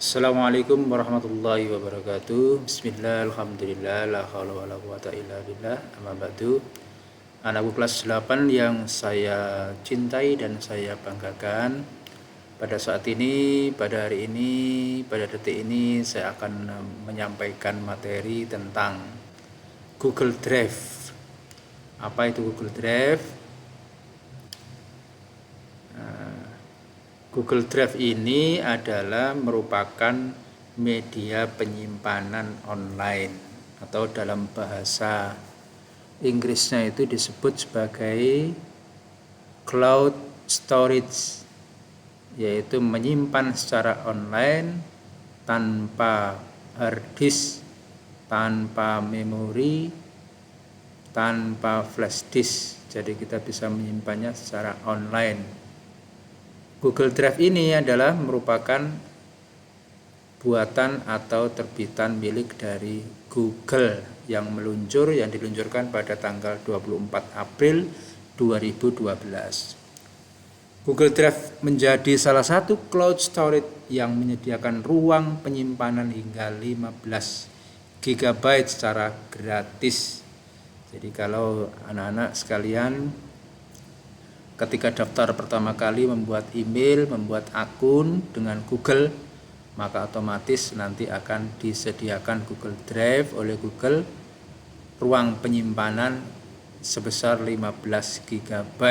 Assalamualaikum warahmatullahi wabarakatuh. Bismillah, alhamdulillah, la haula wala quwata illa billah. Amma ba'du. Anakku kelas 8 yang saya cintai dan saya banggakan, pada saat ini, pada hari ini, pada detik ini saya akan menyampaikan materi tentang Google Drive. Apa itu Google Drive? Google Drive ini adalah merupakan media penyimpanan online, atau dalam bahasa Inggrisnya itu disebut sebagai cloud storage, yaitu menyimpan secara online tanpa hard disk, tanpa memori, tanpa flash disk. Jadi kita bisa menyimpannya secara online. Google Drive ini adalah merupakan buatan atau terbitan milik dari Google yang diluncurkan pada tanggal 24 April 2012. Google Drive menjadi salah satu cloud storage yang menyediakan ruang penyimpanan hingga 15 GB secara gratis. Jadi kalau anak-anak sekalian ketika daftar pertama kali membuat email, membuat akun dengan Google, maka otomatis nanti akan disediakan Google Drive oleh Google ruang penyimpanan sebesar 15 GB.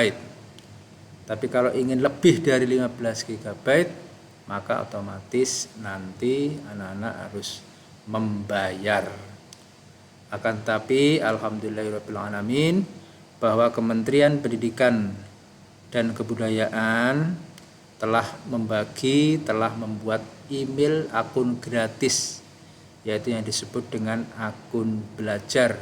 Tapi kalau ingin lebih dari 15 GB, maka otomatis nanti anak-anak harus membayar. Akan tetapi alhamdulillahirrahmanirrahim bahwa Kementerian Pendidikan dan Kebudayaan telah membuat email akun gratis, yaitu yang disebut dengan akun belajar,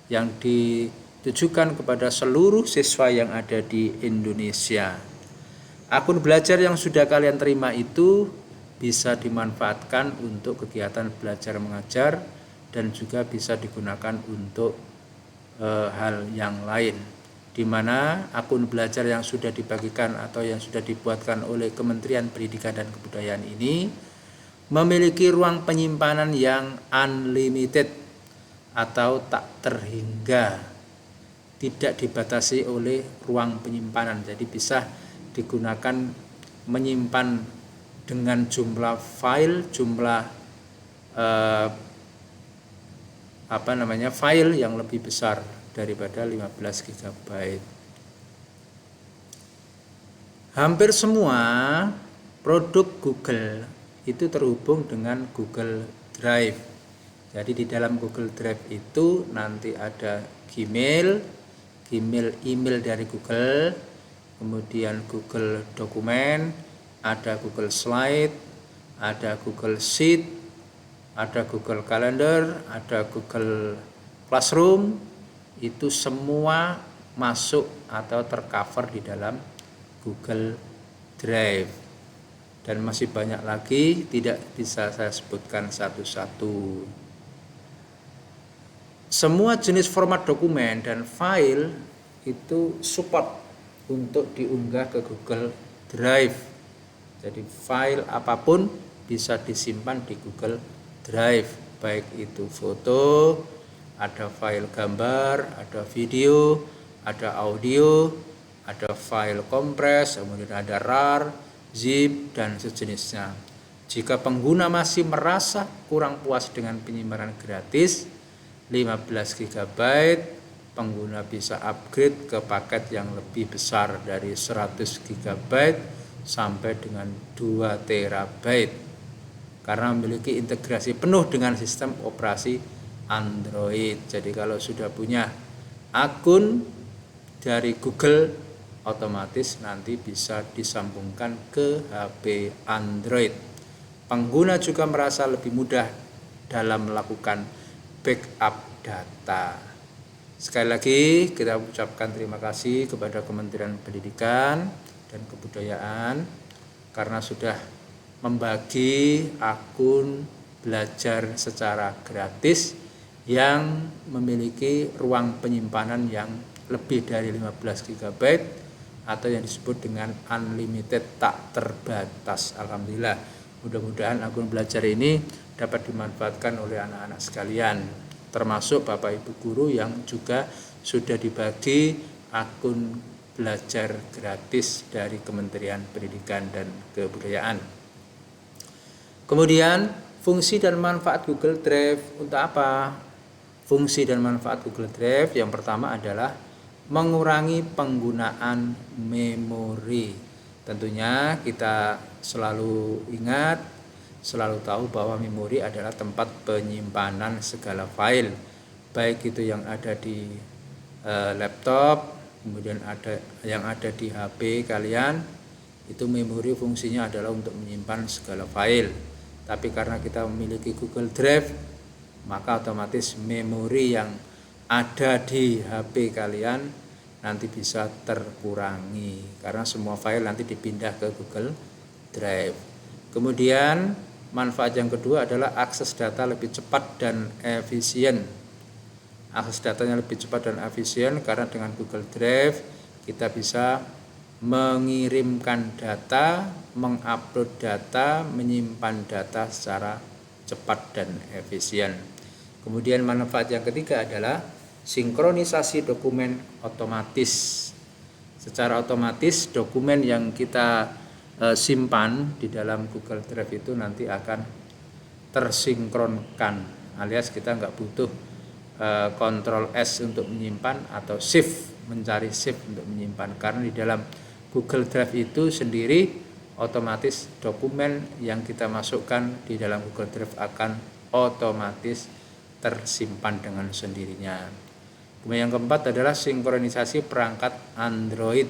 yang ditujukan kepada seluruh siswa yang ada di Indonesia. Akun belajar yang sudah kalian terima itu bisa dimanfaatkan untuk kegiatan belajar mengajar dan juga bisa digunakan untuk hal yang lain, di mana akun belajar yang sudah dibagikan atau yang sudah dibuatkan oleh Kementerian Pendidikan dan Kebudayaan ini memiliki ruang penyimpanan yang unlimited atau tak terhingga, tidak dibatasi oleh ruang penyimpanan. Jadi bisa digunakan menyimpan dengan jumlah file, file yang lebih besar daripada 15 GB. Hampir semua produk Google itu terhubung dengan Google Drive. Jadi di dalam Google Drive itu nanti ada Gmail email dari Google, kemudian Google Dokumen, ada Google Slide, ada Google Sheet, ada Google Calendar, ada Google Classroom. Itu semua masuk atau tercover di dalam Google Drive, dan masih banyak lagi, tidak bisa saya sebutkan satu-satu. Semua jenis format dokumen dan file itu support untuk diunggah ke Google Drive. Jadi file apapun bisa disimpan di Google Drive, baik itu foto, ada file gambar, ada video, ada audio, ada file kompres, kemudian ada RAR, zip, dan sejenisnya. Jika pengguna masih merasa kurang puas dengan penyimpanan gratis 15 GB, pengguna bisa upgrade ke paket yang lebih besar dari 100 GB sampai dengan 2 TB, karena memiliki integrasi penuh dengan sistem operasi Android. Jadi kalau sudah punya akun dari Google, otomatis nanti bisa disambungkan ke HP Android. Pengguna juga merasa lebih mudah dalam melakukan backup data. Sekali lagi kita ucapkan terima kasih kepada Kementerian Pendidikan dan Kebudayaan karena sudah membagi akun belajar secara gratis yang memiliki ruang penyimpanan yang lebih dari 15 GB atau yang disebut dengan unlimited, tak terbatas. Alhamdulillah Mudah-mudahan akun belajar ini dapat dimanfaatkan oleh anak-anak sekalian, termasuk Bapak Ibu guru yang juga sudah dibagi akun belajar gratis dari Kementerian Pendidikan dan Kebudayaan. Kemudian fungsi dan manfaat Google Drive untuk apa? Fungsi dan manfaat Google Drive yang pertama adalah mengurangi penggunaan memori. Tentunya kita selalu ingat, selalu tahu bahwa memori adalah tempat penyimpanan segala file, baik itu yang ada di laptop, kemudian ada yang ada di HP kalian. Itu memori fungsinya adalah untuk menyimpan segala file. Tapi karena kita memiliki Google Drive, maka otomatis memori yang ada di HP kalian nanti bisa terkurangi karena semua file nanti dipindah ke Google Drive. Kemudian manfaat yang kedua adalah akses data lebih cepat dan efisien. Akses datanya lebih cepat dan efisien karena dengan Google Drive kita bisa mengirimkan data, mengupload data, menyimpan data secara cepat dan efisien. Kemudian manfaat yang ketiga adalah sinkronisasi dokumen otomatis. Secara otomatis dokumen yang kita simpan di dalam Google Drive itu nanti akan tersinkronkan, alias kita nggak butuh Ctrl S untuk menyimpan atau Shift mencari Shift untuk menyimpan, karena di dalam Google Drive itu sendiri otomatis dokumen yang kita masukkan di dalam Google Drive akan otomatis tersimpan dengan sendirinya. Kemudian yang keempat adalah sinkronisasi perangkat Android.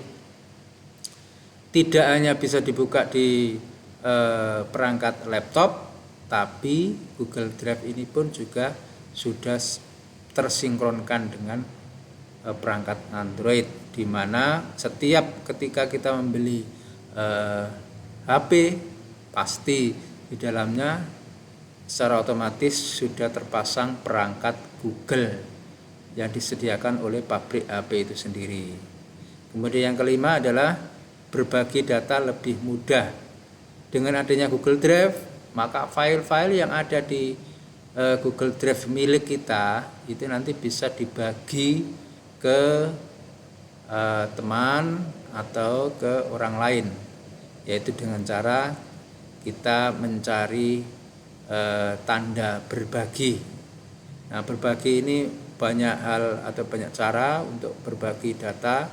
Tidak hanya bisa dibuka di perangkat laptop, tapi Google Drive ini pun juga sudah tersinkronkan dengan perangkat Android, di mana setiap ketika kita membeli HP pasti di dalamnya secara otomatis sudah terpasang perangkat Google yang disediakan oleh pabrik HP itu sendiri. Kemudian yang kelima adalah berbagi data lebih mudah. Dengan adanya Google Drive, maka file-file yang ada di Google Drive milik kita itu nanti bisa dibagi ke teman atau ke orang lain, yaitu dengan cara kita mencari tanda berbagi. Nah, berbagi ini banyak hal atau banyak cara untuk berbagi data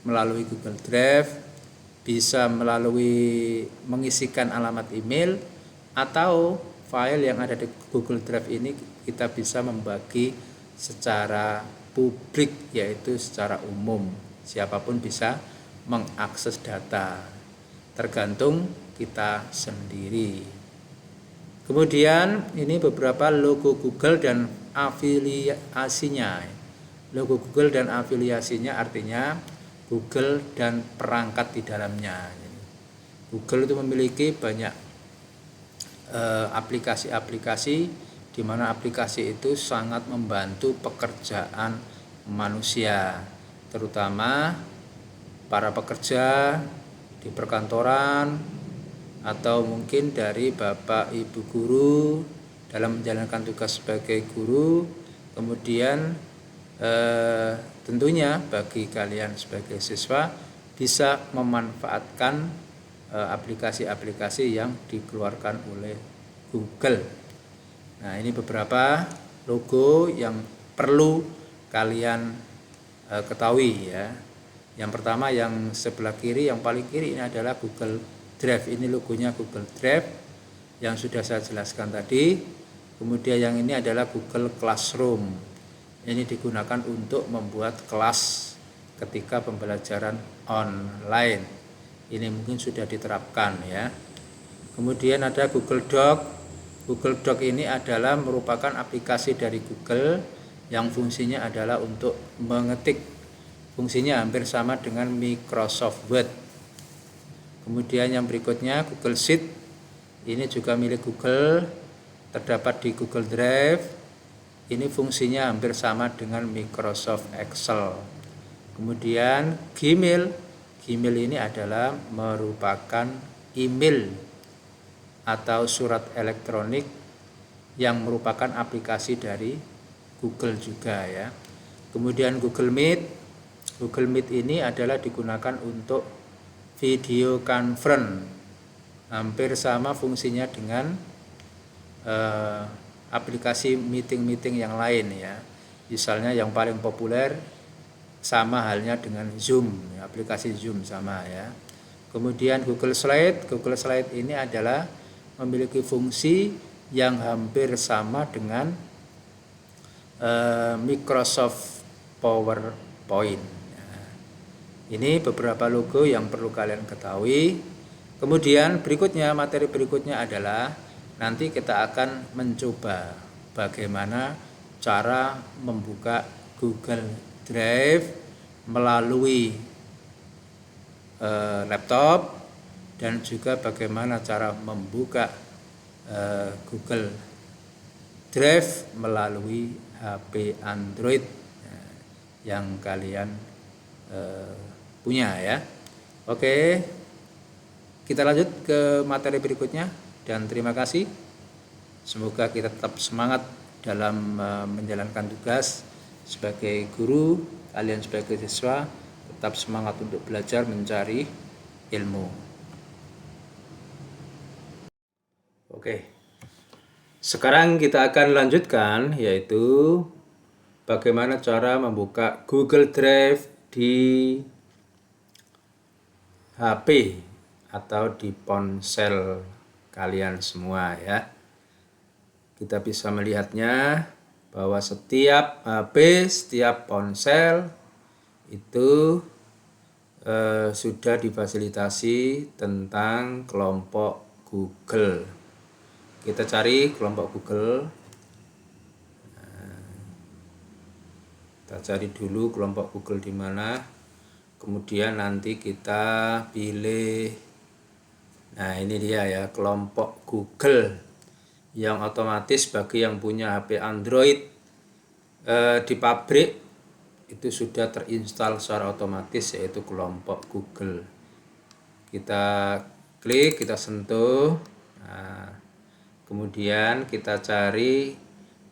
melalui Google Drive, bisa melalui mengisikan alamat email, atau file yang ada di Google Drive ini kita bisa membagi secara publik, yaitu secara umum. Siapapun bisa mengakses data, tergantung kita sendiri. Kemudian ini beberapa logo Google dan afiliasinya. Logo Google dan afiliasinya artinya Google dan perangkat di dalamnya. Google itu memiliki banyak aplikasi-aplikasi, di mana aplikasi itu sangat membantu pekerjaan manusia, terutama para pekerja di perkantoran atau mungkin dari Bapak Ibu guru dalam menjalankan tugas sebagai guru. Kemudian tentunya bagi kalian sebagai siswa bisa memanfaatkan aplikasi-aplikasi yang dikeluarkan oleh Google. Nah, ini beberapa logo yang perlu kalian ketahui ya. Yang pertama yang sebelah kiri, yang paling kiri ini adalah Google Drive. Ini logonya Google Drive yang sudah saya jelaskan tadi. Kemudian yang ini adalah Google Classroom. Ini digunakan untuk membuat kelas ketika pembelajaran online. Ini mungkin sudah diterapkan ya. Kemudian ada Google Doc. Google Doc ini adalah merupakan aplikasi dari Google yang fungsinya adalah untuk mengetik. Fungsinya hampir sama dengan Microsoft Word. Kemudian yang berikutnya Google Sheet. Ini juga milik Google, terdapat di Google Drive. Ini fungsinya hampir sama dengan Microsoft Excel. Kemudian Gmail. Gmail ini adalah merupakan email atau surat elektronik yang merupakan aplikasi dari Google juga ya. Kemudian Google Meet. Google Meet ini adalah digunakan untuk video conference. Hampir sama fungsinya dengan aplikasi meeting-meeting yang lain ya. Misalnya yang paling populer sama halnya dengan Zoom, ya, aplikasi Zoom sama ya. Kemudian Google Slide. Google Slide ini adalah memiliki fungsi yang hampir sama dengan Microsoft PowerPoint. Ini beberapa logo yang perlu kalian ketahui. Kemudian berikutnya, materi berikutnya adalah nanti kita akan mencoba bagaimana cara membuka Google Drive melalui laptop dan juga bagaimana cara membuka Google Drive melalui HP Android yang kalian punya ya. Oke, kita lanjut ke materi berikutnya dan terima kasih. Semoga kita tetap semangat dalam menjalankan tugas sebagai guru, kalian sebagai siswa tetap semangat untuk belajar mencari ilmu. Oke. Sekarang kita akan lanjutkan yaitu bagaimana cara membuka Google Drive di HP atau di ponsel kalian semua ya. Kita bisa melihatnya bahwa setiap HP, setiap ponsel itu sudah difasilitasi tentang kelompok Google. Kita cari kelompok Google. Kita cari dulu kelompok Google di mana. Kemudian nanti kita pilih. Nah, ini dia ya, kelompok Google yang otomatis bagi yang punya HP Android di pabrik itu sudah terinstall secara otomatis, yaitu kelompok Google. Kita klik, kita sentuh. Nah, kemudian kita cari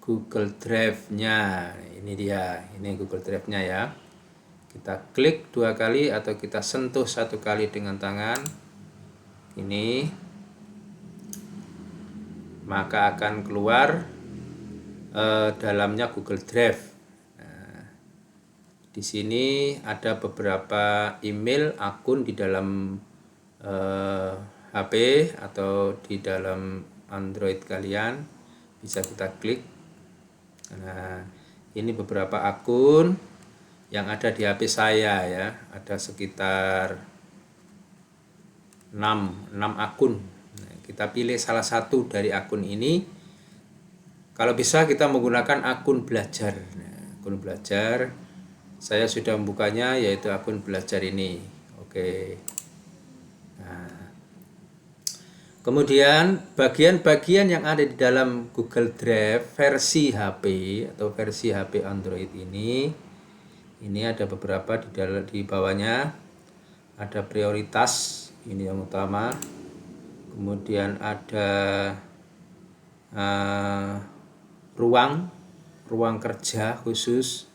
Google Drive-nya. Ini dia, ini Google Drive-nya ya. Kita klik 2 kali atau kita sentuh 1 kali dengan tangan. Ini. Maka akan keluar dalamnya Google Drive. Nah, di sini ada beberapa email, akun di dalam HP atau di dalam Android kalian, bisa kita klik. Nah, ini beberapa akun yang ada di HP saya ya, ada sekitar 6 akun. Nah, kita pilih salah satu dari akun ini. Kalau bisa kita menggunakan akun belajar. Nah, akun belajar saya sudah membukanya, yaitu akun belajar ini. Oke. Nah, kemudian bagian-bagian yang ada di dalam Google Drive versi HP atau versi HP Android ini ada beberapa di bawahnya. Ada prioritas, ini yang utama. Kemudian ada ruang kerja khusus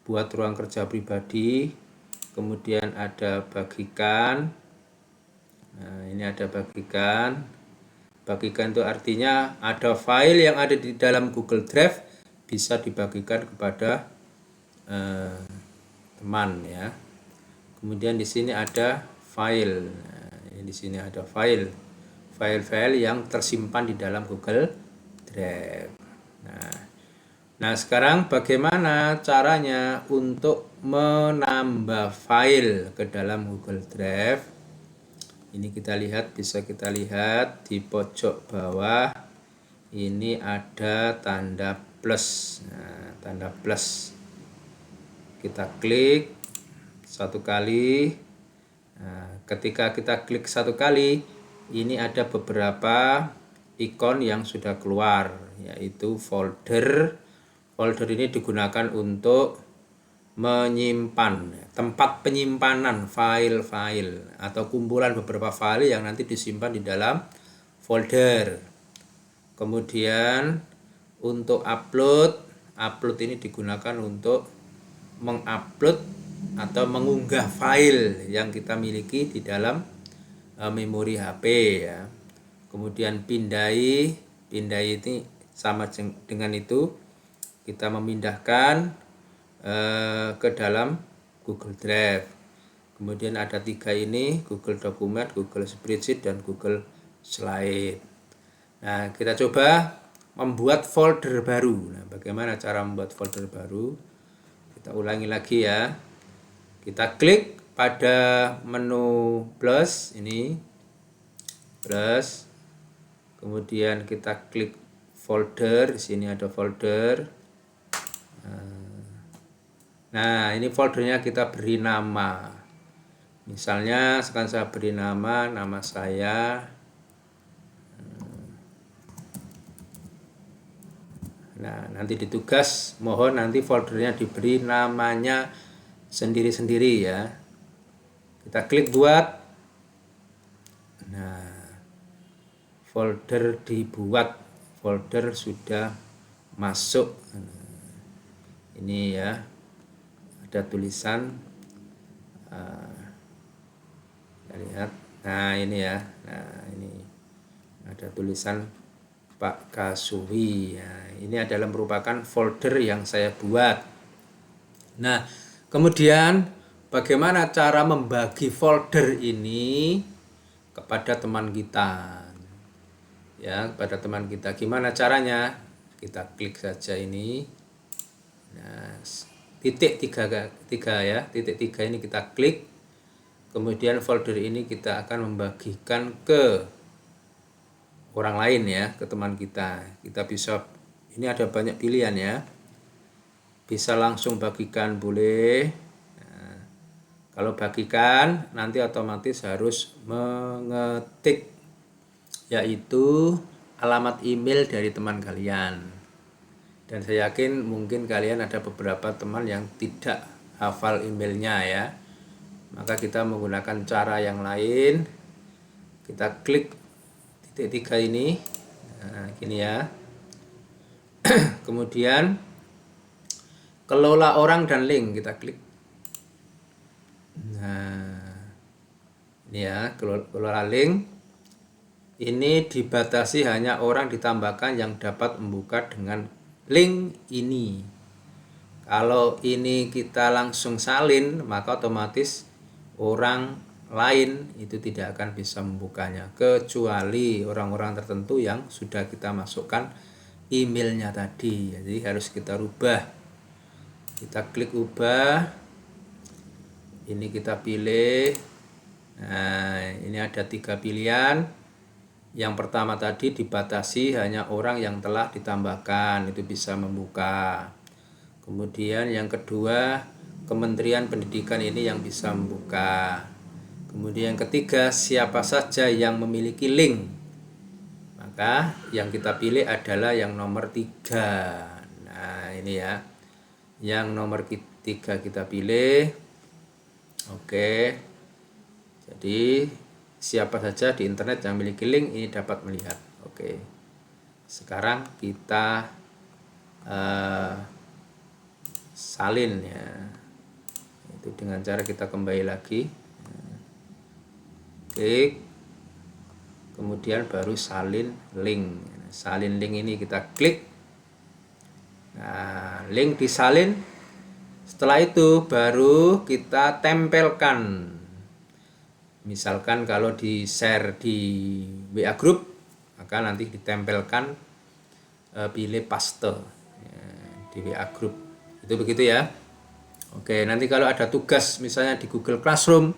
buat ruang kerja pribadi. Kemudian ada bagikan. Nah, ini ada bagikan. Bagikan itu artinya ada file yang ada di dalam Google Drive bisa dibagikan kepada teman ya. Kemudian di sini ada file. Nah, di sini ada file-file yang tersimpan di dalam Google Drive. Nah, sekarang bagaimana caranya untuk menambah file ke dalam Google Drive? Ini kita lihat, bisa kita lihat di pojok bawah ini ada tanda plus. Nah, tanda plus. Kita klik 1 kali. Nah, ketika kita klik 1 kali, ini ada beberapa ikon yang sudah keluar, yaitu folder. Folder ini digunakan untuk menyimpan, tempat penyimpanan file-file atau kumpulan beberapa file yang nanti disimpan di dalam folder. Kemudian untuk upload ini digunakan untuk mengupload atau mengunggah file yang kita miliki di dalam memori HP ya. Kemudian pindai ini sama dengan itu, kita memindahkan ke dalam Google Drive. Kemudian ada 3 ini, Google Dokumen, Google Spreadsheet, dan Google Slide. Nah, kita coba membuat folder baru. Nah, bagaimana cara membuat folder baru? Kita ulangi lagi ya. Kita klik pada menu plus ini, plus. Kemudian kita klik folder. Di sini ada folder. Nah, ini foldernya kita beri nama. Misalnya sekarang saya beri nama saya. Nah, nanti di tugas mohon nanti foldernya diberi namanya sendiri-sendiri ya. Kita klik buat. Nah, folder dibuat, folder sudah masuk. Ini ya, ada tulisan. Kita lihat. Nah, ini ya. Nah, ini ada tulisan Pak Kasui. Nah, ini adalah merupakan folder yang saya buat. Nah, kemudian bagaimana cara membagi folder ini kepada teman kita? Ya, kepada teman kita. Gimana caranya? Kita klik saja ini. Nah, titik 3 ya. Titik 3 ini kita klik. Kemudian folder ini kita akan membagikan ke orang lain ya, ke teman kita. Kita bisa, ini ada banyak pilihan ya. Bisa langsung bagikan boleh. Nah, kalau bagikan nanti otomatis harus mengetik yaitu alamat email dari teman kalian. Dan saya yakin mungkin kalian ada beberapa teman yang tidak hafal emailnya ya. Maka kita menggunakan cara yang lain. Kita klik titik 3 ini. Nah, gini ya. Kemudian kelola orang dan link, kita klik. Nah, ini ya, kelola link. Ini dibatasi hanya orang ditambahkan yang dapat membuka dengan link ini. Kalau ini kita langsung salin, maka otomatis orang lain itu tidak akan bisa membukanya, kecuali orang-orang tertentu yang sudah kita masukkan emailnya tadi. Jadi harus kita rubah. Kita klik ubah. Ini kita pilih. Nah, ini ada 3 pilihan. Yang pertama tadi dibatasi hanya orang yang telah ditambahkan, itu bisa membuka. Kemudian yang kedua, Kementerian Pendidikan ini yang bisa membuka. Kemudian yang ketiga, siapa saja yang memiliki link. Maka yang kita pilih adalah yang nomor 3. Nah, ini ya. Yang nomor 3 kita pilih. Oke. Jadi siapa saja di internet yang memiliki link ini dapat melihat. Oke. Sekarang kita salin ya. Itu dengan cara kita kembali lagi. Klik. Kemudian baru salin link. Salin link ini kita klik. Nah, link disalin. Setelah itu baru kita tempelkan. Misalkan kalau di share di WA group, maka nanti ditempelkan pilih paste ya, di WA group. Itu begitu ya. Oke, nanti kalau ada tugas misalnya di Google Classroom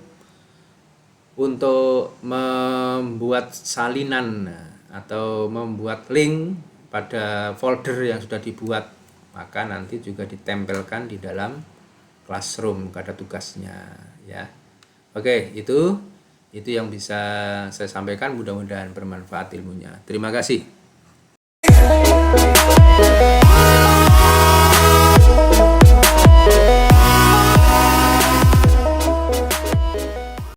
untuk membuat salinan atau membuat link pada folder yang sudah dibuat, maka nanti juga ditempelkan di dalam Classroom pada tugasnya ya. Oke, itu yang bisa saya sampaikan, mudah-mudahan bermanfaat ilmunya. Terima kasih.